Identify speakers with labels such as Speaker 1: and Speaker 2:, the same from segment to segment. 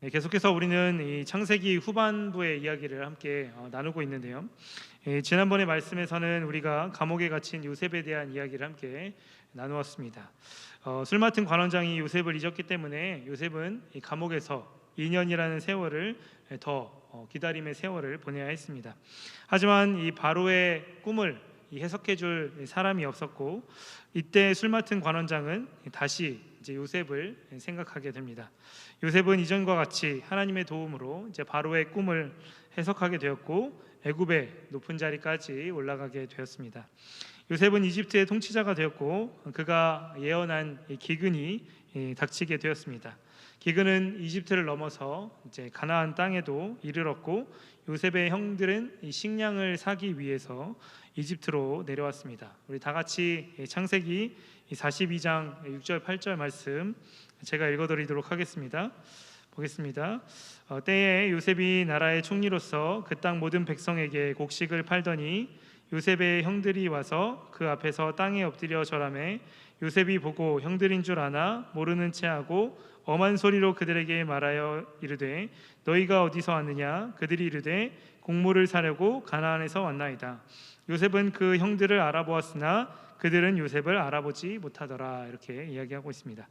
Speaker 1: 네, 계속해서 우리는 이 창세기 후반부의 이야기를 함께 나누고 있는데요. 지난번의 말씀에서는 우리가 감옥에 갇힌 요셉에 대한 이야기를 함께 나누었습니다. 술 맡은 관원장이 요셉을 잊었기 때문에 요셉은 이 감옥에서 2년이라는 세월을 더 기다림의 세월을 보내야 했습니다. 하지만 이 바로의 꿈을 해석해줄 사람이 없었고, 이때 술 맡은 관원장은 다시 이제 요셉을 생각하게 됩니다. 요셉은 이전과 같이 하나님의 도움으로 이제 바로의 꿈을 해석하게 되었고, 애굽의 높은 자리까지 올라가게 되었습니다. 요셉은 이집트의 통치자가 되었고, 그가 예언한 기근이 닥치게 되었습니다. 기근은 이집트를 넘어서 이제 가나안 땅에도 이르렀고, 요셉의 형들은 이 식량을 사기 위해서 이집트로 내려왔습니다. 우리 다 같이 창세기 42장 6절 8절 말씀 제가 읽어드리도록 하겠습니다. 보겠습니다. 때에 요셉이 나라의 총리로서 그 땅 모든 백성에게 곡식을 팔더니 요셉의 형들이 와서 그 앞에서 땅에 엎드려 절하매 요셉이 보고 형들인 줄 아나 모르는 체하고 엄한 소리로 그들에게 말하여 이르되 너희가 어디서 왔느냐? 그들이 이르되 곡물을 사려고 가나안에서 왔나이다. 요셉은 그 형들을 알아보았으나 그들은 요셉을 알아보지 못하더라. 이렇게 이야기하고 있습니다.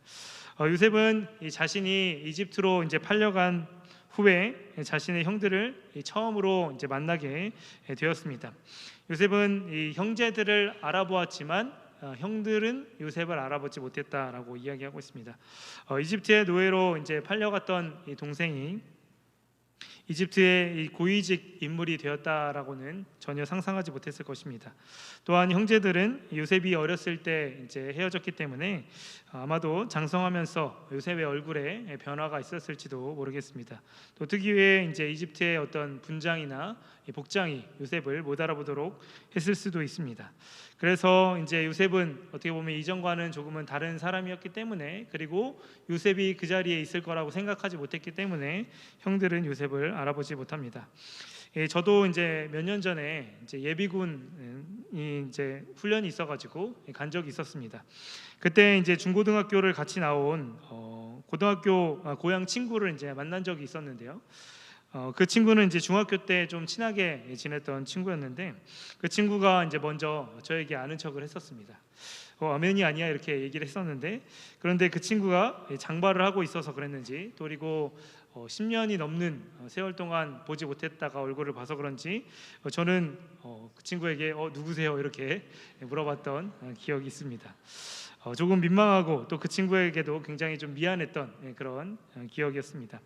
Speaker 1: 요셉은 자신이 이집트로 이제 팔려간 후에 자신의 형들을 처음으로 이제 만나게 되었습니다. 요셉은 이 형제들을 알아보았지만 형들은 요셉을 알아보지 못했다라고 이야기하고 있습니다. 이집트의 노예로 이제 팔려갔던 이 동생이 이집트의 이 고위직 인물이 되었다라고는 전혀 상상하지 못했을 것입니다. 또한 형제들은 요셉이 어렸을 때 이제 헤어졌기 때문에 아마도 장성하면서 요셉의 얼굴에 변화가 있었을지도 모르겠습니다. 또 특유의 이제 이집트의 어떤 분장이나 복장이 요셉을 못 알아보도록 했을 수도 있습니다. 그래서 이제 요셉은 어떻게 보면 이전과는 조금은 다른 사람이었기 때문에, 그리고 요셉이 그 자리에 있을 거라고 생각하지 못했기 때문에 형들은 요셉을 알아보지 못합니다. 저도 이제 몇 년 전에 이제 예비군이 이제 훈련이 있어가지고 간 적이 있었습니다. 그때 이제 중고등학교를 같이 나온 고등학교 고향 친구를 이제 만난 적이 있었는데요. 그 친구는 이제 중학교 때 좀 친하게 지냈던 친구였는데, 그 친구가 이제 먼저 저에게 아는 척을 했었습니다. 아멘이 아니야 이렇게 얘기를 했었는데, 그런데 그 친구가 장발을 하고 있어서 그랬는지, 또 그리고 10년이 넘는 세월 동안 보지 못했다가 얼굴을 봐서 그런지 저는 그 친구에게 누구세요? 이렇게 물어봤던 기억이 있습니다. 조금 민망하고 또 그 친구에게도 굉장히 좀 미안했던 그런 기억이었습니다.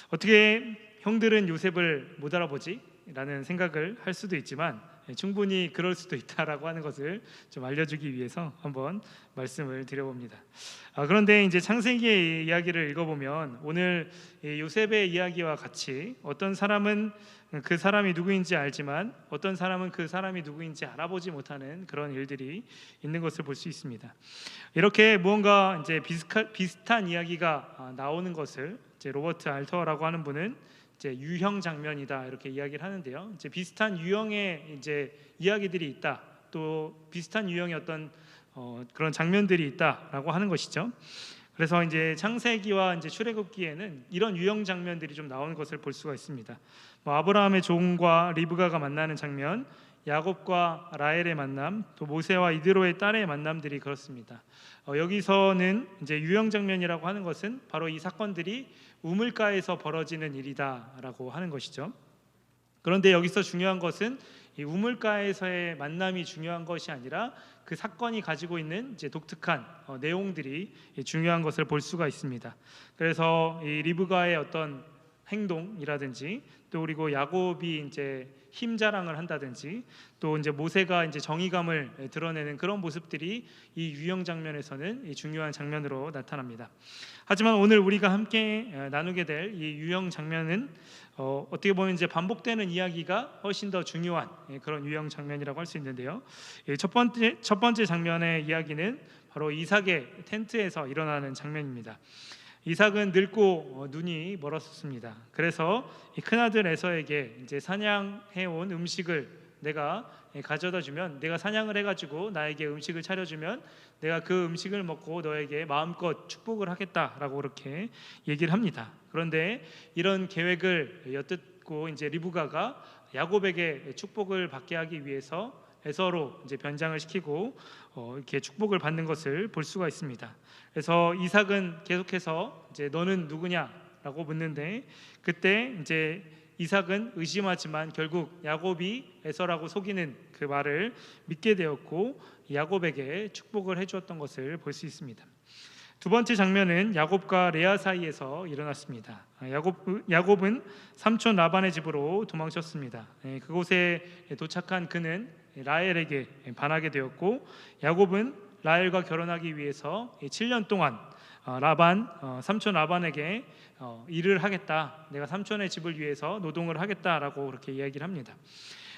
Speaker 1: 어떻게 형들은 요셉을 못 알아보지? 라는 생각을 할 수도 있지만 충분히 그럴 수도 있다라고 하는 것을 좀 알려주기 위해서 한번 말씀을 드려봅니다. 그런데 이제 창세기의 이야기를 읽어보면 오늘 요셉의 이야기와 같이 어떤 사람은 그 사람이 누구인지 알지만 어떤 사람은 그 사람이 누구인지 알아보지 못하는 그런 일들이 있는 것을 볼 수 있습니다. 이렇게 무언가 이제 비슷한 이야기가 나오는 것을 이제 로버트 알터라고 하는 분은 이제 유형 장면이다 이렇게 이야기를 하는데요. 이제 비슷한 유형의 이제 이야기들이 있다, 또 비슷한 유형의 어떤 그런 장면들이 있다라고 하는 것이죠. 그래서 이제 창세기와 이제 출애굽기에는 이런 유형 장면들이 좀 나오는 것을 볼 수가 있습니다. 아브라함의 종과 리브가가 만나는 장면, 야곱과 라헬의 만남, 또 모세와 이드로의 딸의 만남들이 그렇습니다. 여기서는 이제 유형 장면이라고 하는 것은 바로 이 사건들이 우물가에서 벌어지는 일이다라고 하는 것이죠. 그런데 여기서 중요한 것은 이 우물가에서의 만남이 중요한 것이 아니라 그 사건이 가지고 있는 이제 독특한 내용들이 중요한 것을 볼 수가 있습니다. 그래서 이 리브가의 어떤 행동이라든지, 또 그리고 야곱이 이제 힘 자랑을 한다든지, 또 이제 모세가 이제 정의감을 드러내는 그런 모습들이 이 유형 장면에서는 이 중요한 장면으로 나타납니다. 하지만 오늘 우리가 함께 나누게 될 이 유형 장면은 어떻게 보면 이제 반복되는 이야기가 훨씬 더 중요한 그런 유형 장면이라고 할 수 있는데요. 첫 번째 장면의 이야기는 바로 이삭의 텐트에서 일어나는 장면입니다. 이삭은 늙고 눈이 멀었습니다. 그래서 이 큰아들 에서에게 이제 사냥해온 음식을 내가 가져다 주면, 내가 사냥을 해가지고 나에게 음식을 차려주면 내가 그 음식을 먹고 너에게 마음껏 축복을 하겠다라고 그렇게 얘기를 합니다. 그런데 이런 계획을 엿듣고 이제 리브가가 야곱에게 축복을 받게 하기 위해서 에서로 이제 변장을 시키고 이렇게 축복을 받는 것을 볼 수가 있습니다. 그래서 이삭은 계속해서 이제 너는 누구냐라고 묻는데, 그때 이제 이삭은 의심하지만 결국 야곱이 에서라고 속이는 그 말을 믿게 되었고 야곱에게 축복을 해주었던 것을 볼 수 있습니다. 두 번째 장면은 야곱과 레아 사이에서 일어났습니다. 야곱은 삼촌 라반의 집으로 도망쳤습니다. 그곳에 도착한 그는 라헬에게 반하게 되었고, 야곱은 라헬과 결혼하기 위해서 7년 동안 삼촌 라반에게 일을 하겠다, 내가 삼촌의 집을 위해서 노동을 하겠다라고 그렇게 이야기를 합니다.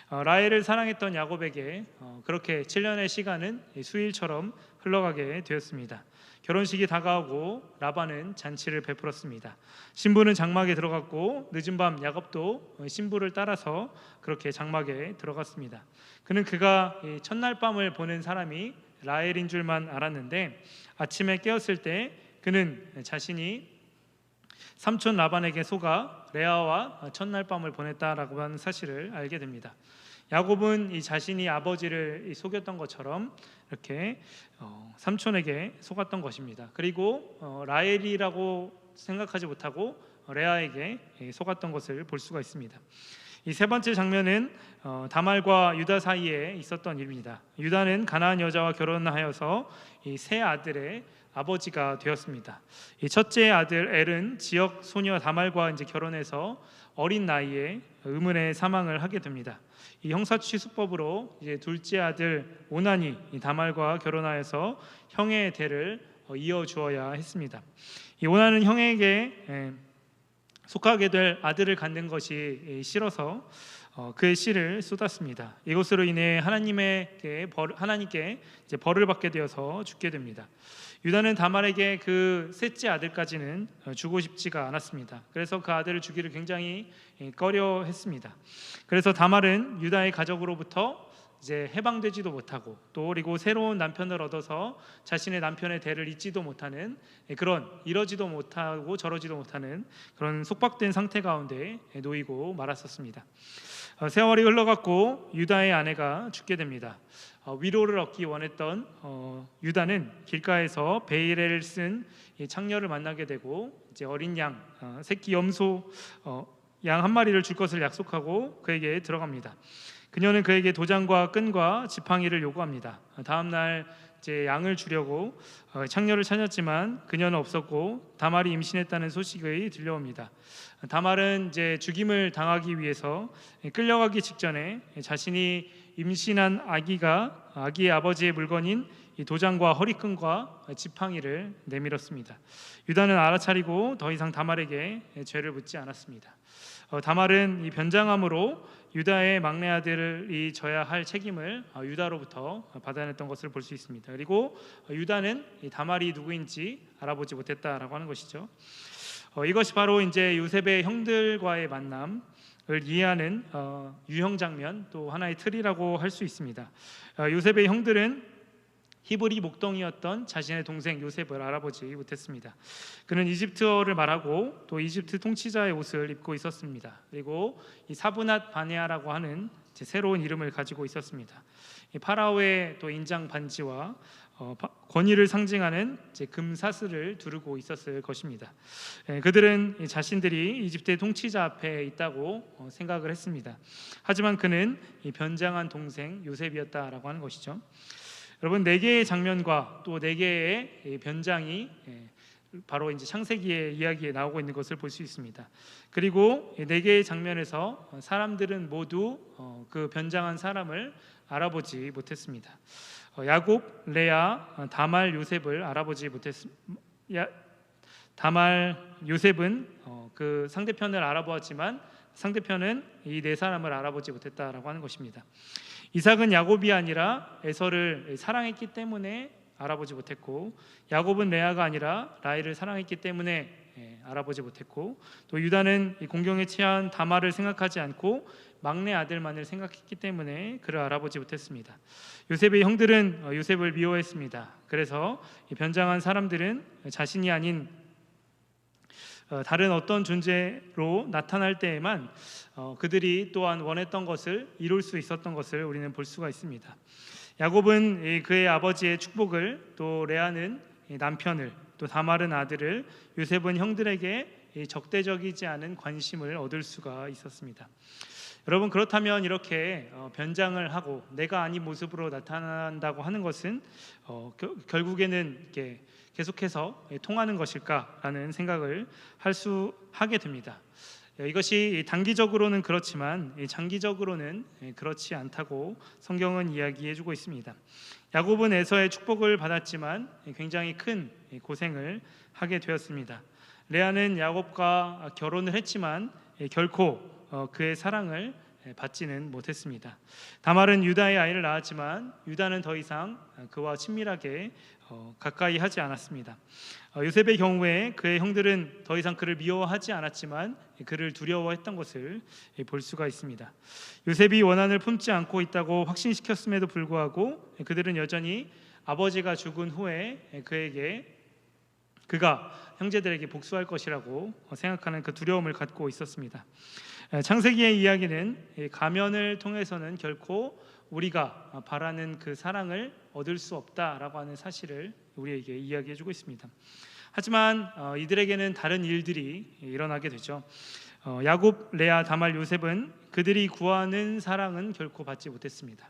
Speaker 1: 라헬을 사랑했던 야곱에게 그렇게 7년의 시간은 수일처럼 흘러가게 되었습니다. 결혼식이 다가오고 라반은 잔치를 베풀었습니다. 신부는 장막에 들어갔고 늦은 밤 야곱도 신부를 따라서 그렇게 장막에 들어갔습니다. 그는 그가 첫날 밤을 보낸 사람이 라헬인 줄만 알았는데, 아침에 깨었을 때 그는 자신이 삼촌 라반에게 속아 레아와 첫날 밤을 보냈다라고 하는 사실을 알게 됩니다. 야곱은 이 자신이 아버지를 속였던 것처럼 이렇게 삼촌에게 속았던 것입니다. 그리고 라헬이라고 생각하지 못하고 레아에게 속았던 것을 볼 수가 있습니다. 이 세 번째 장면은 다말과 유다 사이에 있었던 일입니다. 유다는 가나안 여자와 결혼하여서 이 세 아들의 아버지가 되었습니다. 이 첫째 아들 엘은 지역 소녀 다말과 이제 결혼해서 어린 나이에 의문의 사망을 하게 됩니다. 이 형사취수법으로 이제 둘째 아들 오난이 다말과 결혼하여서 형의 대를 이어주어야 했습니다. 이 오난은 형에게 속하게 될 아들을 갖는 것이 싫어서 그의 씨를 쏟았습니다. 이것으로 인해 하나님께 이제 벌을 받게 되어서 죽게 됩니다. 유다는 다말에게 그 셋째 아들까지는 주고 싶지가 않았습니다. 그래서 그 아들을 주기를 굉장히 꺼려했습니다. 그래서 다말은 유다의 가족으로부터 이제 해방되지도 못하고 또 그리고 새로운 남편을 얻어서 자신의 남편의 대를 잇지도 못하는 그런, 이러지도 못하고 저러지도 못하는 그런 속박된 상태 가운데 놓이고 말았었습니다. 세월이 흘러갔고 유다의 아내가 죽게 됩니다. 위로를 얻기 원했던 유다는 길가에서 베일을 쓴 창녀를 만나게 되고 이제 어린 양, 새끼 염소 양 한 마리를 줄 것을 약속하고 그에게 들어갑니다. 그녀는 그에게 도장과 끈과 지팡이를 요구합니다. 다음 날 이제 양을 주려고 창녀를 찾았지만 그녀는 없었고 다말이 임신했다는 소식이 들려옵니다. 다말은 이제 죽임을 당하기 위해서 끌려가기 직전에 자신이 임신한 아기의 아버지의 물건인 이 도장과 허리끈과 지팡이를 내밀었습니다. 유다는 알아차리고 더 이상 다말에게 죄를 묻지 않았습니다. 다말은 이 변장함으로 유다의 막내 아들이 져야 할 책임을 유다로부터 받아냈던 것을 볼 수 있습니다. 그리고 유다는 이 다말이 누구인지 알아보지 못했다라고 하는 것이죠. 이것이 바로 이제 요셉의 형들과의 만남을 이해하는 유형 장면, 또 하나의 틀이라고 할 수 있습니다. 요셉의 형들은 히브리 목동이었던 자신의 동생 요셉을 알아보지 못했습니다. 그는 이집트어를 말하고 또 이집트 통치자의 옷을 입고 있었습니다. 그리고 이 사브낫 바네아라고 하는 새로운 이름을 가지고 있었습니다. 이 파라오의 또 인장 반지와 권위를 상징하는 금 사슬을 두르고 있었을 것입니다. 그들은 자신들이 이집트의 통치자 앞에 있다고 생각을 했습니다. 하지만 그는 이 변장한 동생 요셉이었다라고 하는 것이죠. 여러분, 네 개의 장면과 또 네 개의 변장이 바로 이제 창세기의 이야기에 나오고 있는 것을 볼 수 있습니다. 그리고 네 개의 장면에서 사람들은 모두 그 변장한 사람을 알아보지 못했습니다. 야곱, 레아, 다말, 요셉을 알아보지 못했습니다. 다말, 요셉은 그 상대편을 알아보았지만 상대편은 이 네 사람을 알아보지 못했다라고 하는 것입니다. 이삭은 야곱이 아니라 에서를 사랑했기 때문에 알아보지 못했고, 야곱은 레아가 아니라 라헬을 사랑했기 때문에 알아보지 못했고, 또 유다는 이 공경에 취한 다말을 생각하지 않고 막내 아들만을 생각했기 때문에 그를 알아보지 못했습니다. 요셉의 형들은 요셉을 미워했습니다. 그래서 이 변장한 사람들은 자신이 아닌 다른 어떤 존재로 나타날 때에만 그들이 또한 원했던 것을 이룰 수 있었던 것을 우리는 볼 수가 있습니다. 야곱은 그의 아버지의 축복을, 또 레아는 남편을, 또 다말은 아들을, 요셉은 형들에게 적대적이지 않은 관심을 얻을 수가 있었습니다. 여러분, 그렇다면 이렇게 변장을 하고 내가 아닌 모습으로 나타난다고 하는 것은 결국에는 이렇게 계속해서 통하는 것일까라는 생각을 하게 됩니다. 이것이 단기적으로는 그렇지만 장기적으로는 그렇지 않다고 성경은 이야기해주고 있습니다. 야곱은 에서의 축복을 받았지만 굉장히 큰 고생을 하게 되었습니다. 레아는 야곱과 결혼을 했지만 결코 그의 사랑을 받지는 못했습니다. 다말은 유다의 아이를 낳았지만 유다는 더 이상 그와 친밀하게 가까이 하지 않았습니다. 요셉의 경우에 그의 형들은 더 이상 그를 미워하지 않았지만 그를 두려워했던 것을 볼 수가 있습니다. 요셉이 원한을 품지 않고 있다고 확신시켰음에도 불구하고 그들은 여전히 아버지가 죽은 후에 그가 형제들에게 복수할 것이라고 생각하는 그 두려움을 갖고 있었습니다. 창세기의 이야기는 가면을 통해서는 결코 우리가 바라는 그 사랑을 얻을 수 없다라고 하는 사실을 우리에게 이야기해주고 있습니다. 하지만 이들에게는 다른 일들이 일어나게 되죠. 야곱, 레아, 다말, 요셉은 그들이 구하는 사랑은 결코 받지 못했습니다.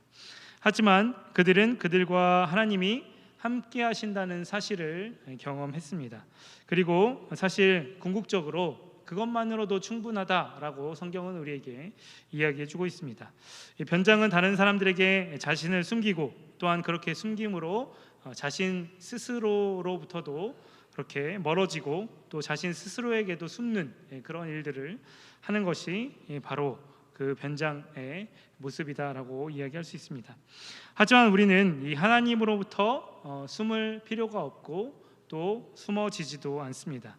Speaker 1: 하지만 그들은 그들과 하나님이 함께 하신다는 사실을 경험했습니다. 그리고 사실 궁극적으로 그것만으로도 충분하다라고 성경은 우리에게 이야기해주고 있습니다. 변장은 다른 사람들에게 자신을 숨기고 또한 그렇게 숨김으로 자신 스스로로부터도 그렇게 멀어지고 또 자신 스스로에게도 숨는 그런 일들을 하는 것이 바로 그 변장의 모습이다라고 이야기할 수 있습니다. 하지만 우리는 이 하나님으로부터 숨을 필요가 없고 또 숨어지지도 않습니다.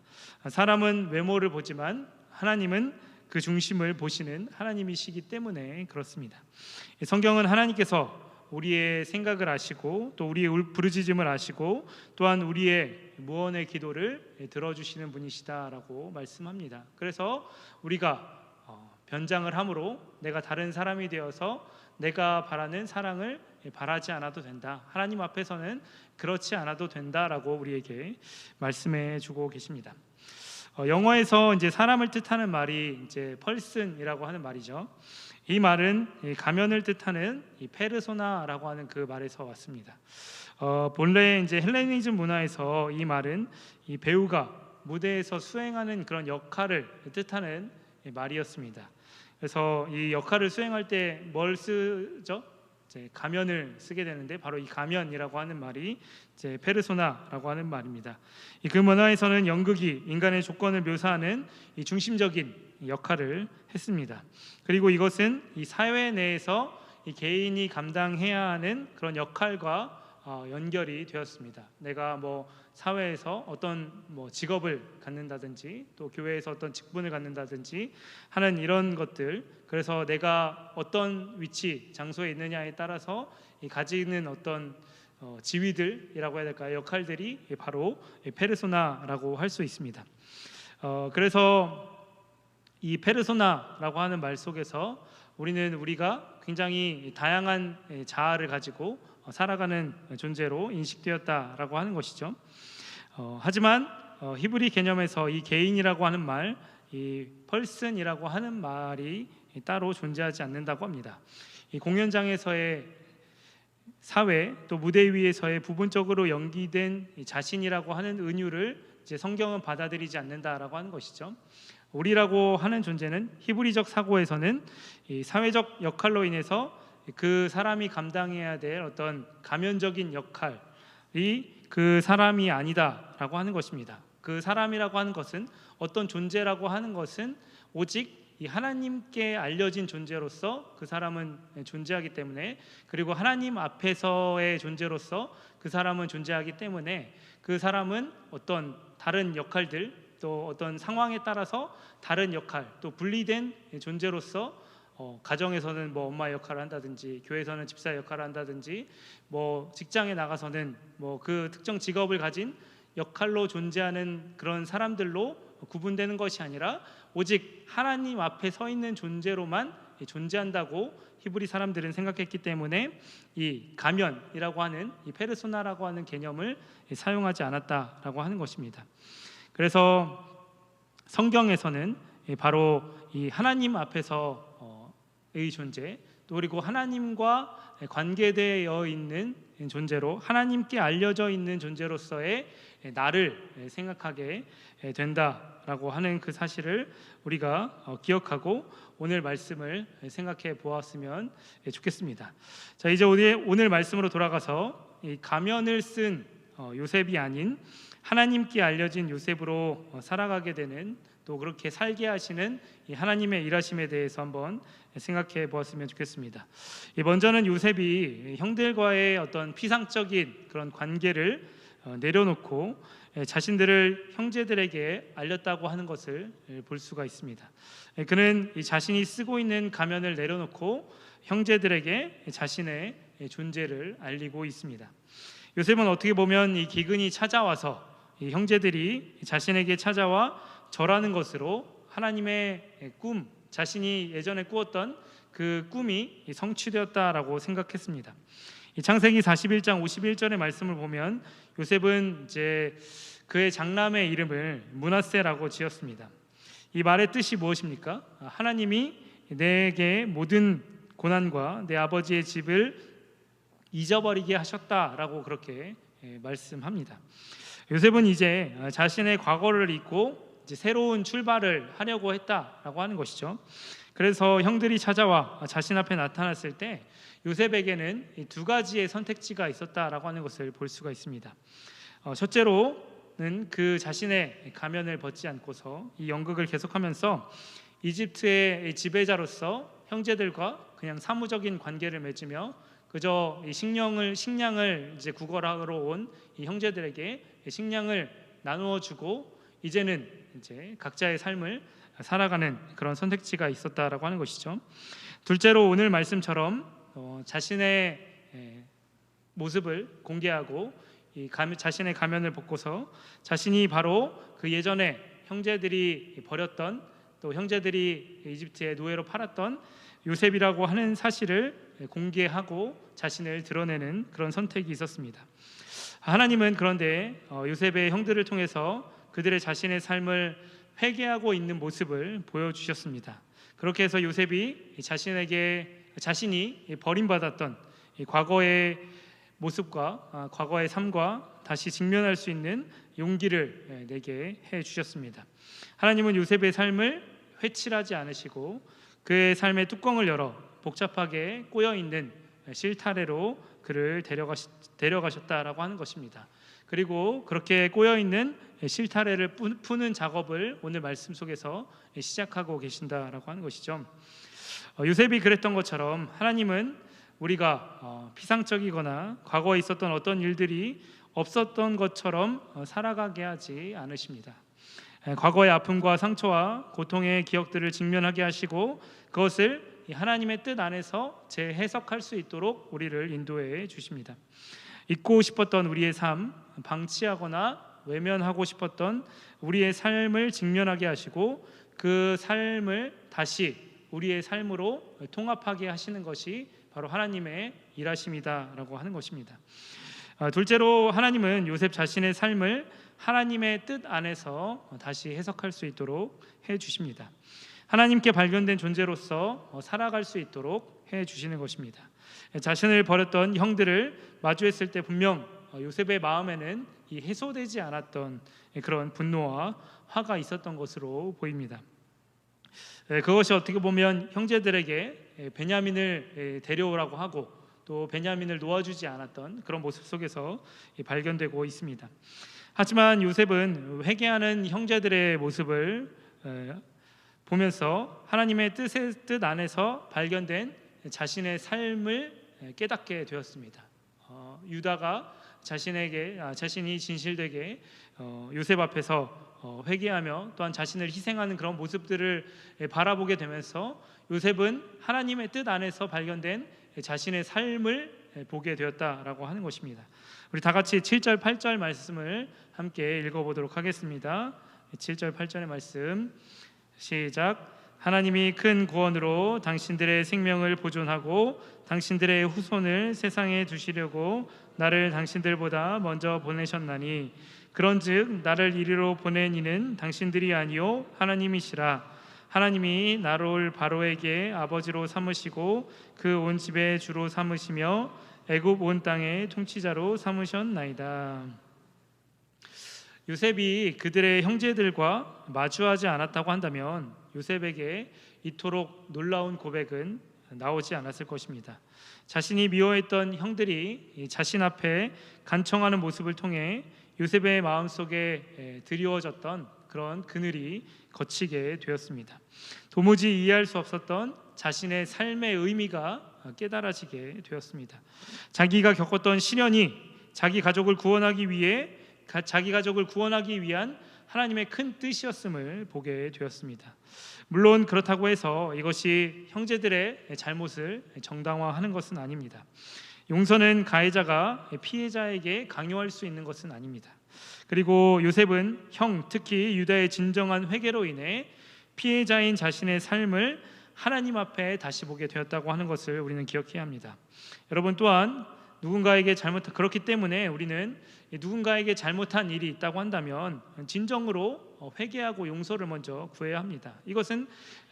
Speaker 1: 사람은 외모를 보지만 하나님은 그 중심을 보시는 하나님이시기 때문에 그렇습니다. 성경은 하나님께서 우리의 생각을 아시고 또 우리의 부르짖음을 아시고 또한 우리의 무언의 기도를 들어주시는 분이시다라고 말씀합니다. 그래서 우리가 변장을 함으로 내가 다른 사람이 되어서 내가 바라는 사랑을 바라지 않아도 된다. 하나님 앞에서는 그렇지 않아도 된다라고 우리에게 말씀해 주고 계십니다. 영어에서 이제 사람을 뜻하는 말이 이제 person이라고 하는 말이죠. 이 말은 가면을 뜻하는 이 페르소나라고 하는 그 말에서 왔습니다. 본래 이제 헬레니즘 문화에서 이 말은 이 배우가 무대에서 수행하는 그런 역할을 뜻하는 말이었습니다. 그래서 이 역할을 수행할 때 뭘 쓰죠? 이제 가면을 쓰게 되는데 바로 이 가면이라고 하는 말이 이제 페르소나라고 하는 말입니다. 그 문화에서는 연극이 인간의 조건을 묘사하는 이 중심적인 역할을 했습니다. 그리고 이것은 이 사회 내에서 이 개인이 감당해야 하는 그런 역할과 연결이 되었습니다. 내가 사회에서 어떤 직업을 갖는다든지 또 교회에서 어떤 직분을 갖는다든지 하는 이런 것들, 그래서 내가 어떤 위치, 장소에 있느냐에 따라서 가지는 어떤 지위들이라고 해야 될까요? 역할들이 바로 페르소나라고 할 수 있습니다. 그래서 이 페르소나라고 하는 말 속에서 우리가 굉장히 다양한 자아를 가지고 살아가는 존재로 인식되었다라고 하는 것이죠. 하지만 히브리 개념에서 이 개인이라고 하는 말, 이 person이라고 하는 말이 따로 존재하지 않는다고 합니다. 이 공연장에서의 사회 또 무대 위에서의 부분적으로 연기된 자신이라고 하는 은유를 이제 성경은 받아들이지 않는다라고 하는 것이죠. 우리라고 하는 존재는 히브리적 사고에서는 이 사회적 역할로 인해서 그 사람이 감당해야 될 어떤 가면적인 역할이 그 사람이 아니다라고 하는 것입니다. 그 사람이라고 하는 것은 어떤 존재라고 하는 것은 오직 이 하나님께 알려진 존재로서 그 사람은 존재하기 때문에, 그리고 하나님 앞에서의 존재로서 그 사람은 존재하기 때문에 그 사람은 어떤 다른 역할들 또 어떤 상황에 따라서 다른 역할, 또 분리된 존재로서 가정에서는 뭐 엄마 역할을 한다든지, 교회에서는 집사 역할을 한다든지, 뭐 직장에 나가서는 뭐 그 특정 직업을 가진 역할로 존재하는 그런 사람들로 구분되는 것이 아니라 오직 하나님 앞에 서 있는 존재로만 존재한다고 히브리 사람들은 생각했기 때문에 이 가면이라고 하는 이 페르소나라고 하는 개념을 사용하지 않았다라고 하는 것입니다. 그래서 성경에서는 바로 이 하나님 앞에서의 존재, 또 그리고 하나님과 관계되어 있는 존재로, 하나님께 알려져 있는 존재로서의 나를 생각하게 된다라고 하는 그 사실을 우리가 기억하고 오늘 말씀을 생각해 보았으면 좋겠습니다. 자, 이제 오늘 말씀으로 돌아가서 이 가면을 쓴 요셉이 아닌 하나님께 알려진 요셉으로 살아가게 되는, 또 그렇게 살게 하시는 이 하나님의 일하심에 대해서 한번 생각해 보았으면 좋겠습니다. 먼저는 요셉이 형들과의 어떤 피상적인 그런 관계를 내려놓고 자신들을 형제들에게 알렸다고 하는 것을 볼 수가 있습니다. 그는 자신이 쓰고 있는 가면을 내려놓고 형제들에게 자신의 존재를 알리고 있습니다. 요셉은 어떻게 보면 이 기근이 찾아와서 이 형제들이 자신에게 찾아와 절하는 것으로 하나님의 꿈, 자신이 예전에 꾸었던 그 꿈이 성취되었다라고 생각했습니다. 이 창세기 41장 51절의 말씀을 보면 요셉은 이제 그의 장남의 이름을 므낫세라고 지었습니다. 이 말의 뜻이 무엇입니까? 하나님이 내게 모든 고난과 내 아버지의 집을 잊어버리게 하셨다라고 그렇게 말씀합니다. 요셉은 이제 자신의 과거를 잊고 이제 새로운 출발을 하려고 했다라고 하는 것이죠. 그래서 형들이 찾아와 자신 앞에 나타났을 때 요셉에게는 두 가지의 선택지가 있었다라고 하는 것을 볼 수가 있습니다. 첫째로는 그 자신의 가면을 벗지 않고서 이 연극을 계속하면서 이집트의 지배자로서 형제들과 그냥 사무적인 관계를 맺으며 그저 이 식량을 이제 구걸하러 온 이 형제들에게 식량을 나누어 주고 이제는 이제 각자의 삶을 살아가는 그런 선택지가 있었다라고 하는 것이죠. 둘째로 오늘 말씀처럼 자신의 모습을 공개하고 자신의 가면을 벗고서 자신이 바로 그 예전에 형제들이 버렸던, 또 형제들이 이집트의 노예로 팔았던 요셉이라고 하는 사실을 공개하고 자신을 드러내는 그런 선택이 있었습니다. 하나님은 그런데 요셉의 형들을 통해서 그들의 자신의 삶을 회개하고 있는 모습을 보여주셨습니다. 그렇게 해서 요셉이 자신이 버림받았던 과거의 모습과 과거의 삶과 다시 직면할 수 있는 용기를 내게 해주셨습니다. 하나님은 요셉의 삶을 회칠하지 않으시고 그의 삶의 뚜껑을 열어 복잡하게 꼬여있는 실타래로 그를 데려가셨다라고 하는 것입니다. 그리고 그렇게 꼬여있는 실타래를 푸는 작업을 오늘 말씀 속에서 시작하고 계신다라고 하는 것이죠. 요셉이 그랬던 것처럼 하나님은 우리가 피상적이거나 과거에 있었던 어떤 일들이 없었던 것처럼 살아가게 하지 않으십니다. 과거의 아픔과 상처와 고통의 기억들을 직면하게 하시고 그것을 하나님의 뜻 안에서 재해석할 수 있도록 우리를 인도해 주십니다. 잊고 싶었던 우리의 삶, 방치하거나 외면하고 싶었던 우리의 삶을 직면하게 하시고 그 삶을 다시 우리의 삶으로 통합하게 하시는 것이 바로 하나님의 일하심이다라고 하는 것입니다. 둘째로 하나님은 요셉 자신의 삶을 하나님의 뜻 안에서 다시 해석할 수 있도록 해주십니다. 하나님께 발견된 존재로서 살아갈 수 있도록 해주시는 것입니다. 자신을 버렸던 형들을 마주했을 때 분명 요셉의 마음에는 이 해소되지 않았던 그런 분노와 화가 있었던 것으로 보입니다. 그것이 어떻게 보면 형제들에게 베냐민을 데려오라고 하고 또 베냐민을 놓아주지 않았던 그런 모습 속에서 발견되고 있습니다. 하지만 요셉은 회개하는 형제들의 모습을 보면서 하나님의 뜻 안에서 발견된 자신의 삶을 깨닫게 되었습니다. 유다가 자신이 진실되게 요셉 앞에서 회개하며 또한 자신을 희생하는 그런 모습들을 바라보게 되면서 요셉은 하나님의 뜻 안에서 발견된 자신의 삶을 보게 되었다라고 하는 것입니다. 우리 다 같이 7절 8절 말씀을 함께 읽어보도록 하겠습니다. 7절 8절의 말씀 시작. 하나님이 큰 구원으로 당신들의 생명을 보존하고 당신들의 후손을 세상에 두시려고 나를 당신들보다 먼저 보내셨나니 그런즉 나를 이리로 보낸 이는 당신들이 아니요 하나님이시라. 하나님이 나를 바로에게 아버지로 삼으시고 그 온 집의 주로 삼으시며 애굽 온 땅의 통치자로 삼으셨나이다. 요셉이 그들의 형제들과 마주하지 않았다고 한다면 요셉에게 이토록 놀라운 고백은 나오지 않았을 것입니다. 자신이 미워했던 형들이 자신 앞에 간청하는 모습을 통해 요셉의 마음속에 드리워졌던 그런 그늘이 걷히게 되었습니다. 도무지 이해할 수 없었던 자신의 삶의 의미가 깨달아지게 되었습니다. 자기가 겪었던 시련이 자기 가족을 구원하기 위한 하나님의 큰 뜻이었음을 보게 되었습니다. 물론 그렇다고 해서 이것이 형제들의 잘못을 정당화하는 것은 아닙니다. 용서는 가해자가 피해자에게 강요할 수 있는 것은 아닙니다. 그리고 요셉은 특히 유다의 진정한 회개로 인해 피해자인 자신의 삶을 하나님 앞에 다시 보게 되었다고 하는 것을 우리는 기억해야 합니다. 여러분 또한 그렇기 때문에 우리는 누군가에게 잘못한 일이 있다고 한다면 진정으로 회개하고 용서를 먼저 구해야 합니다. 이것은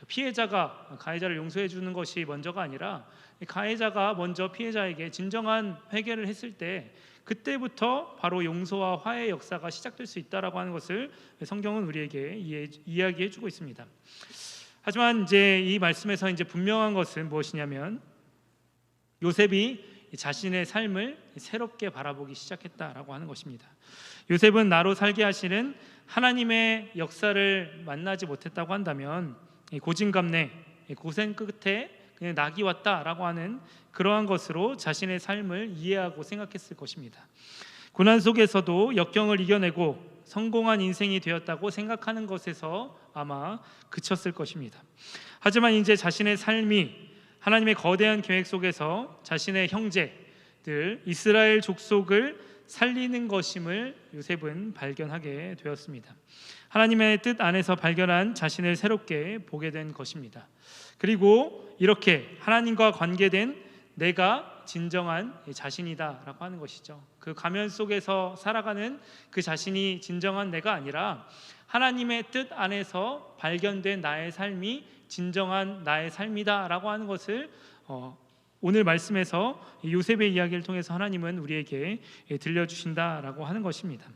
Speaker 1: 피해자가 가해자를 용서해 주는 것이 먼저가 아니라 가해자가 먼저 피해자에게 진정한 회개를 했을 때 그때부터 바로 용서와 화해의 역사가 시작될 수 있다라고 하는 것을 성경은 우리에게 이야기해 주고 있습니다. 하지만 이제 이 말씀에서 이제 분명한 것은 무엇이냐면 요셉이 자신의 삶을 새롭게 바라보기 시작했다라고 하는 것입니다. 요셉은 나로 살게 하시는 하나님의 역사를 만나지 못했다고 한다면 고진감래, 고생 끝에 그냥 낙이 왔다라고 하는 그러한 것으로 자신의 삶을 이해하고 생각했을 것입니다. 고난 속에서도 역경을 이겨내고 성공한 인생이 되었다고 생각하는 것에서 아마 그쳤을 것입니다. 하지만 이제 자신의 삶이 하나님의 거대한 계획 속에서 자신의 형제들 이스라엘 족속을 살리는 것임을 요셉은 발견하게 되었습니다. 하나님의 뜻 안에서 발견한 자신을 새롭게 보게 된 것입니다. 그리고 이렇게 하나님과 관계된 내가 진정한 자신이다라고 하는 것이죠. 그 가면 속에서 살아가는 그 자신이 진정한 내가 아니라 하나님의 뜻 안에서 발견된 나의 삶이 진정한 나의 삶이다라고 하는 것을 오늘 말씀에서 요셉의 이야기를 통해서 하나님은 우리에게 들려주신다라고 하는 것입니다.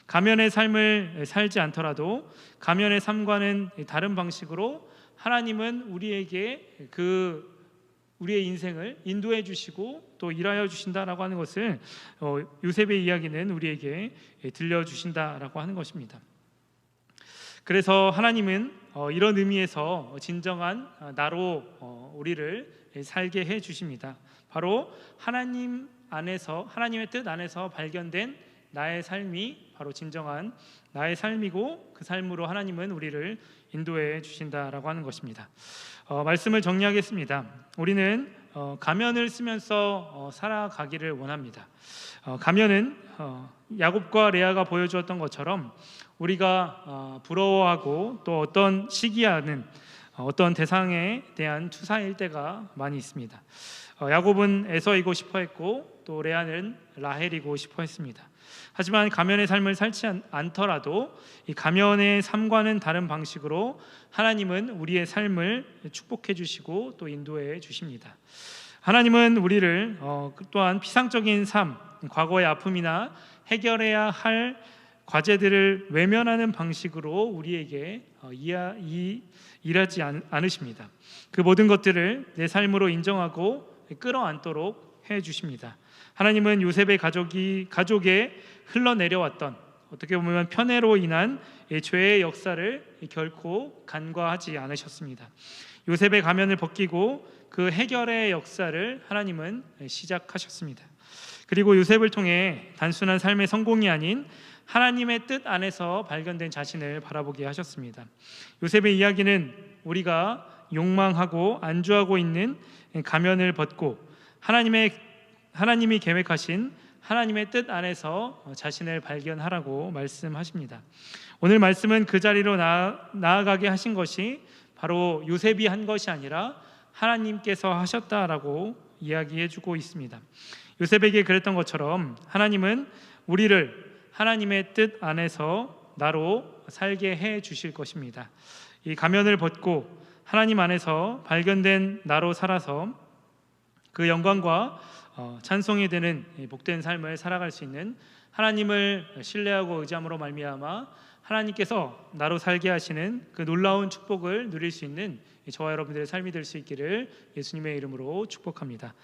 Speaker 1: 가면의 삶을 살지 않더라도 가면의 삶과는 다른 방식으로 하나님은 우리에게 우리의 인생을 인도해 주시고 또 일하여 주신다라고 하는 것을 요셉의 이야기는 우리에게 들려주신다라고 하는 것입니다. 그래서 하나님은 이런 의미에서 진정한 나로 우리를 살게 해 주십니다. 바로 하나님 안에서 하나님의 뜻 안에서 발견된 나의 삶이 바로 진정한 나의 삶이고 그 삶으로 하나님은 우리를 인도해 주신다라고 하는 것입니다. 말씀을 정리하겠습니다. 우리는 가면을 쓰면서 살아가기를 원합니다. 가면은 야곱과 레아가 보여주었던 것처럼 우리가 부러워하고 또 어떤 시기하는 어떤 대상에 대한 투사일 때가 많이 있습니다. 야곱은 에서이고 싶어했고 또 레아는 라헬이고 싶어했습니다. 하지만 가면의 삶을 살지 않더라도 이 가면의 삶과는 다른 방식으로 하나님은 우리의 삶을 축복해 주시고 또 인도해 주십니다. 하나님은 우리를 또한 피상적인 삶, 과거의 아픔이나 해결해야 할 과제들을 외면하는 방식으로 우리에게 일하지 않으십니다. 그 모든 것들을 내 삶으로 인정하고 끌어안도록 해 주십니다. 하나님은 요셉의 가족에 흘러내려왔던 어떻게 보면 편애로 인한 죄의 역사를 결코 간과하지 않으셨습니다. 요셉의 가면을 벗기고 그 해결의 역사를 하나님은 시작하셨습니다. 그리고 요셉을 통해 단순한 삶의 성공이 아닌 하나님의 뜻 안에서 발견된 자신을 바라보게 하셨습니다. 요셉의 이야기는 우리가 욕망하고 안주하고 있는 가면을 벗고 하나님이 계획하신 하나님의 뜻 안에서 자신을 발견하라고 말씀하십니다. 오늘 말씀은 그 자리로 나아가게 하신 것이 바로 요셉이 한 것이 아니라 하나님께서 하셨다라고 이야기해주고 있습니다. 요셉에게 그랬던 것처럼 하나님은 우리를 하나님의 뜻 안에서 나로 살게 해 주실 것입니다. 이 가면을 벗고 하나님 안에서 발견된 나로 살아서 그 영광과 찬송이 되는 복된 삶을 살아갈 수 있는, 하나님을 신뢰하고 의지함으로 말미암아 하나님께서 나로 살게 하시는 그 놀라운 축복을 누릴 수 있는 저와 여러분들의 삶이 될 수 있기를 예수님의 이름으로 축복합니다.